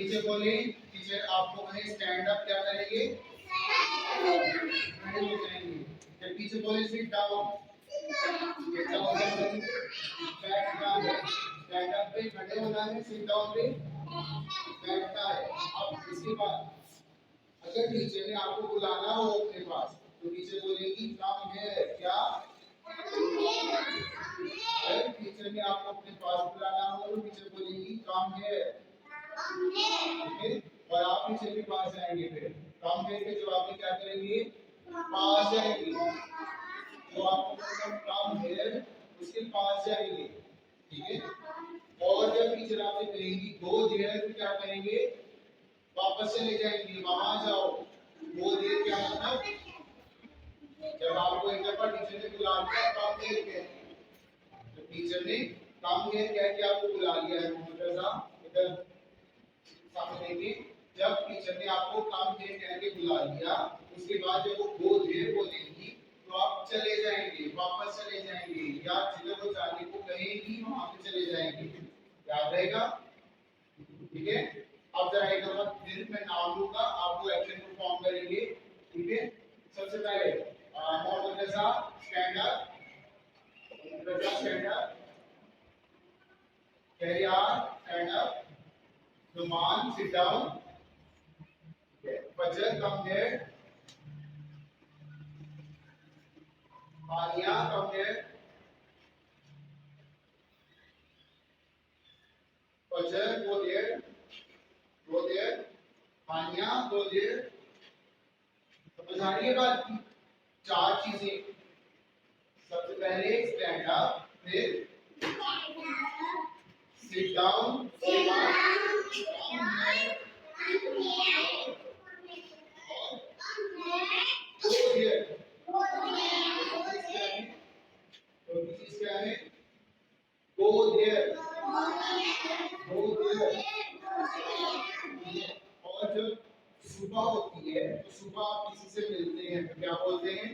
Teacher बोले teacher आपको कहें स्टैंड अप, क्या करेंगे? खड़े हो जाएंगे। जब टीचर बोले सिट डाउन, स्टैंड अप पे खड़े होना है, सिट डाउन पे बैठना है। अब इसके बाद अगर टीचर ने आपको बुलाना हो अपने पास तो टीचर बोलेगी कम है, क्या? अगर टीचर ने आपको अपने पास बुलाना हो तो टीचर बोलेगी कम है, ठीक है? और आप टीचर के पास जाएंगे, फिर कम है के जवाब में क्या करेंगे? पास जाएंगे। तो आपको कम है उसके पास जाएंगे, ठीक है? और जब टीचर आपसे कहेगी गो देयर तो क्या करेंगे? वापस चले जाएंगे, वहां जाओ। गो देयर क्या मतलब? जब आपको एक दफा टीचर ने बुला लिया कम देयर के, तो टीचर ने कम देयर कह के आपको बुला लिया है, मतलब इधर सामने में जब टीचर ने आपको कम देयर कह के बुला लिया, उसके बाद जब वो गो देयर बोलेंगी तो आप चले जाएंगे, वापस चले जाएंगे, या जिधर वो जाने को कहेगी वहां पे चले जाएंगे। याद रहेगा, ठीक है? अब जरा एक दफा फिर मैं नाम लूंगा, आपको एक्शन परफॉर्म करेंगे, ठीक है? सबसे पहले Mohammad Raza stand up, Raza stand up, Shahriyar stand up, Numan sit down, Fajar come there, Aliya come there, Fajar go there, Hania go there. तो जानिए बात की चार चीजें, सबसे पहले स्टैंड अप, फिर सिट डाउन, और जब सुबह होती है तो सुबह आप किसी से मिलते हैं तो क्या बोलते हैं?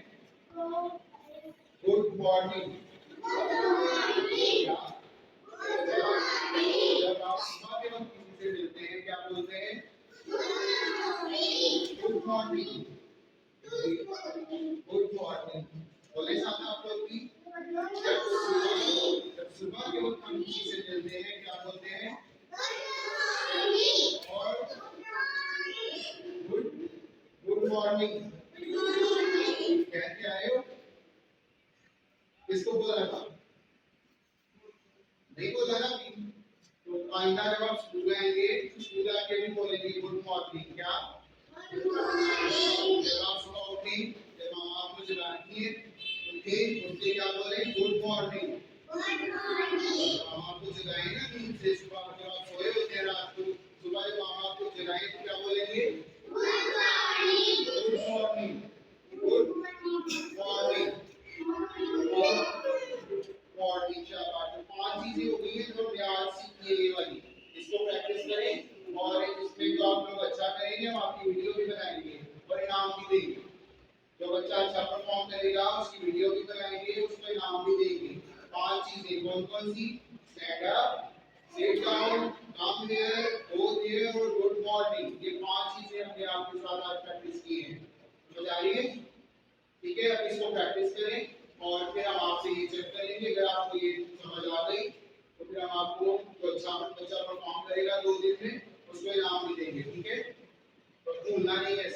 Good morning. जब आप सुबह के वक्त किसी से मिलते हैं क्या बोलते हैं? Good morning. गुड मॉर्निंग बोले साथ आप लोग भी। जब सुबह के वक्त हम किसी से मिलते हैं क्या बोलते हैं? और गुड मॉर्निंग कहते आए हो। किसको बोला था? नहीं बोला ना। तो आइंदा जब आप स्कूल आएंगे तो स्कूल आके भी बोलेंगे गुड मॉर्निंग, क्या? जब आप सुबह उठे, जब मामा आपको जगाती है, उठे क्या बोले? Good morning. मामा आपको जगाए ना नींद से, सुबह जब आप सोए होते हैं रात को, सुबह जब मामा आपको जगाए तो क्या बोलेंगे? Good morning. Good morning. Morning. शाबाश। तो पांच चीजें हो गई हैं जो हमने आज सीखी है, ये वाली। इसको प्रैक्टिस करें और इसमें जो आप लोग अच्छा करेंगे हम आपकी वीडियो भी बनाएंगे और इनाम भी देंगे। जो बच्चा अच्छा परफॉर्म करेगा उसकी वीडियो भी बनाएंगे, उसको इनाम भी देंगे। पांच चीजें कौन कौन सी? Stand up, sit down, come there, go there और गुड मॉर्निंग। ये पांच चीजें हमने आपके साथ आज प्रैक्टिस की हैं। समझ आ रही है? ठीक है, अब इसको प्रैक्टिस करें और फिर हम आपसे ये चेक करेंगे। अगर आपको ये समझ आ गई तो फिर हम आपको जो अच्छा बच्चा परफॉर्म करेगा 2 दिन में उसको इनाम भी देंगे, ठीक है? तो भूलना नहीं है।